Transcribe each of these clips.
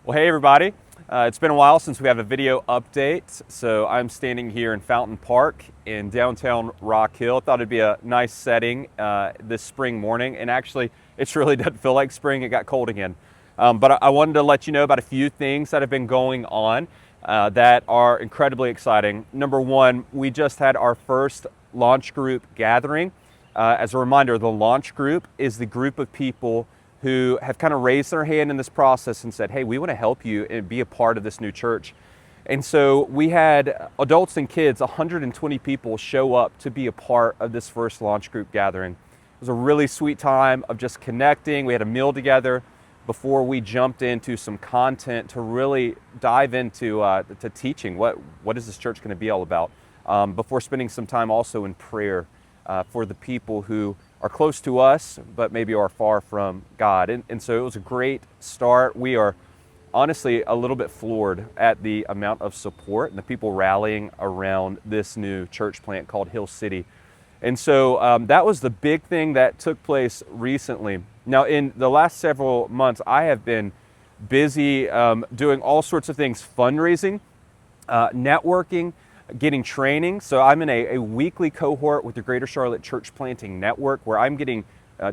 Well, hey everybody. It's been a while since we have a video update. So I'm standing here in Fountain Park in downtown Rock Hill. Thought it'd be a nice setting this spring morning. And actually, it really doesn't feel like spring. It got cold again. But I wanted to let you know about a few things that have been going on that are incredibly exciting. Number one, we just had our first launch group gathering. As a reminder, the launch group is the group of people who have kind of raised their hand in this process and said, hey, we want to help you and be a part of this new church. And so we had adults and kids, 120 people show up to be a part of this first launch group gathering. It was a really sweet time of just connecting. We had a meal together before we jumped into some content to really dive into to teaching. What is this church going to be all about? Before spending some time also in prayer for the people who are close to us, but maybe are far from God. And so it was a great start. We are honestly a little bit floored at the amount of support and the people rallying around this new church plant called Hill City. And so that was the big thing that took place recently. Now, in the last several months, I have been busy doing all sorts of things, fundraising, networking, getting training. So I'm in a weekly cohort with the Greater Charlotte Church Planting Network where I'm getting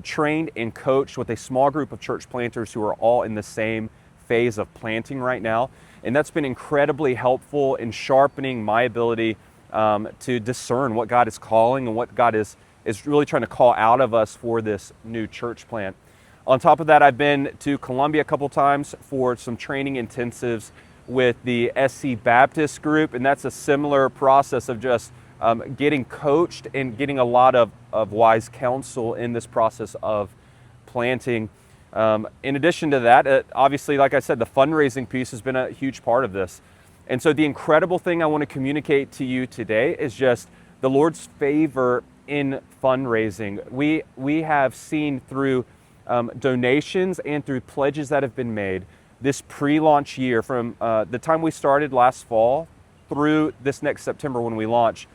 trained and coached with a small group of church planters who are all in the same phase of planting right now. And that's been incredibly helpful in sharpening my ability to discern what God is calling and what God is really trying to call out of us for this new church plant. On top of that, I've been to Columbia a couple times for some training intensives with the SC Baptist group, and that's a similar process of just getting coached and getting a lot of wise counsel in this process of planting. In addition to that, obviously, like I said, the fundraising piece has been a huge part of this. And so the incredible thing I want to communicate to you today is just the Lord's favor in fundraising. We have seen through donations and through pledges that have been made this pre-launch year, from the time we started last fall through this next September when we launch,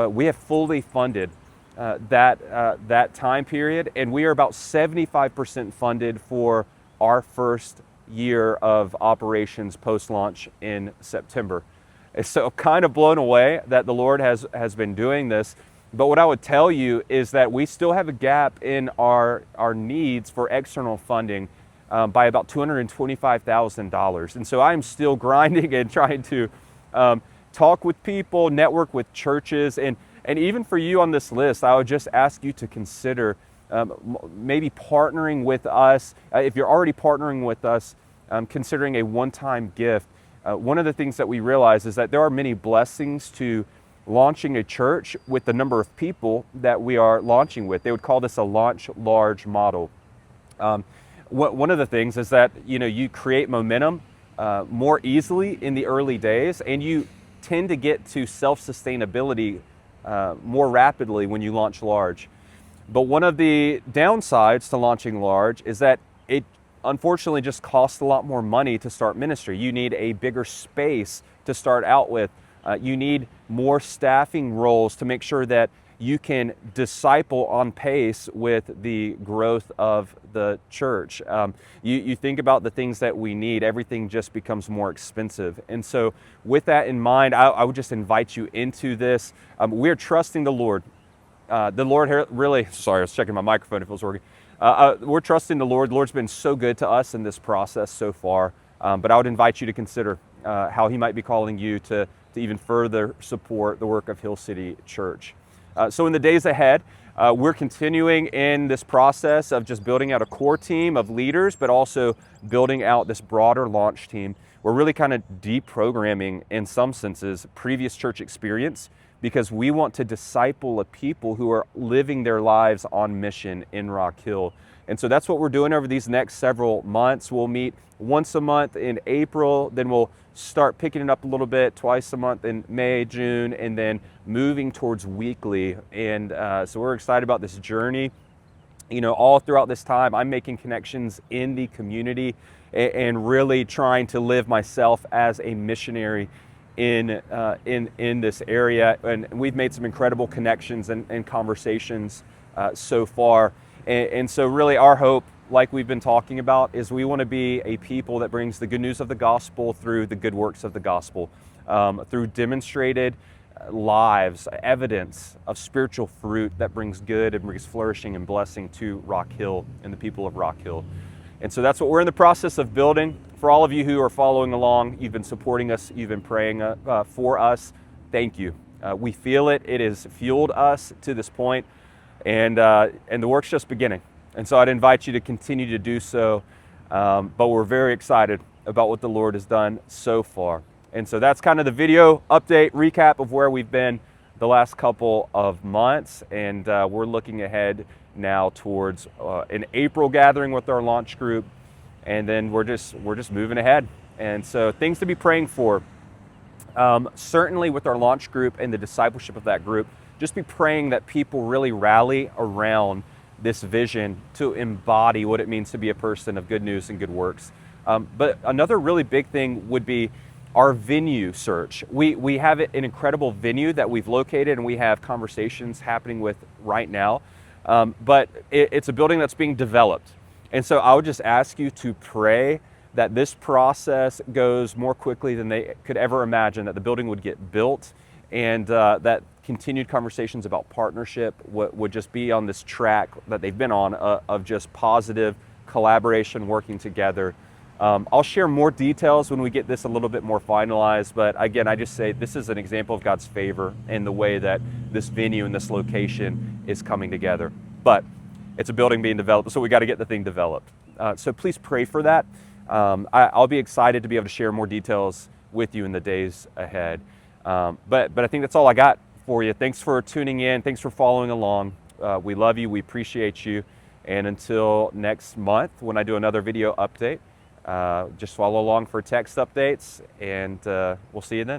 we have fully funded that time period, and we are about 75% funded for our first year of operations post-launch in September. And so kind of blown away that the Lord has been doing this. But what I would tell you is that we still have a gap in our needs for external funding by about $225,000. And so I'm still grinding and trying to talk with people, network with churches, and even for you on this list, I would just ask you to consider maybe partnering with us. If you're already partnering with us, considering a one-time gift. One of the things that we realize is that there are many blessings to launching a church with the number of people that we are launching with. They would call this a launch large model. One of the things is that you create momentum more easily in the early days, and you tend to get to self-sustainability more rapidly when you launch large. But one of the downsides to launching large is that it unfortunately just costs a lot more money to start ministry. You need a bigger space to start out with. You need more staffing roles to make sure that you can disciple on pace with the growth of the church. You think about the things that we need, everything just becomes more expensive. And so with that in mind, I would just invite you into this. We're trusting the Lord. The Lord really, sorry, I was checking my microphone if it was working. We're trusting the Lord. The Lord's been so good to us in this process so far. But I would invite you to consider how He might be calling you to even further support the work of Hill City Church. So in the days ahead, we're continuing in this process of just building out a core team of leaders, but also building out this broader launch team. We're really kind of deprogramming, in some senses, previous church experience, because we want to disciple a people who are living their lives on mission in Rock Hill. And so that's what we're doing over these next several months. We'll meet once a month in April, then we'll start picking it up a little bit twice a month in May, June, and then moving towards weekly. And so we're excited about this journey. All throughout this time, I'm making connections in the community and really trying to live myself as a missionary in this area. And we've made some incredible connections and conversations so far. And so really our hope like we've been talking about, is we want to be a people that brings the good news of the gospel through the good works of the gospel, through demonstrated lives, evidence of spiritual fruit that brings good and brings flourishing and blessing to Rock Hill and the people of Rock Hill. And so that's what we're in the process of building. For all of you who are following along, you've been supporting us, you've been praying for us, thank you. We feel it. It has fueled us to this point, and the work's just beginning. And so I'd invite you to continue to do so, but we're very excited about what the Lord has done so far. And so that's kind of the video update, recap of where we've been the last couple of months, and we're looking ahead now towards an April gathering with our launch group, and then we're just moving ahead. And so things to be praying for. Certainly with our launch group and the discipleship of that group, just be praying that people really rally around this vision to embody what it means to be a person of good news and good works. But another really big thing would be our venue search. We have an incredible venue that we've located and we have conversations happening with right now, but it's a building that's being developed. And so I would just ask you to pray that this process goes more quickly than they could ever imagine, that the building would get built, and that continued conversations about partnership would just be on this track that they've been on of just positive collaboration, working together. I'll share more details when we get this a little bit more finalized, but again, I just say this is an example of God's favor in the way that this venue and this location is coming together. But it's a building being developed, so we got to get the thing developed. So please pray for that. I'll be excited to be able to share more details with you in the days ahead. But I think that's all I got for you. Thanks for tuning in. Thanks for following along. We love you. We appreciate you. And until next month, when I do another video update, just follow along for text updates, and we'll see you then.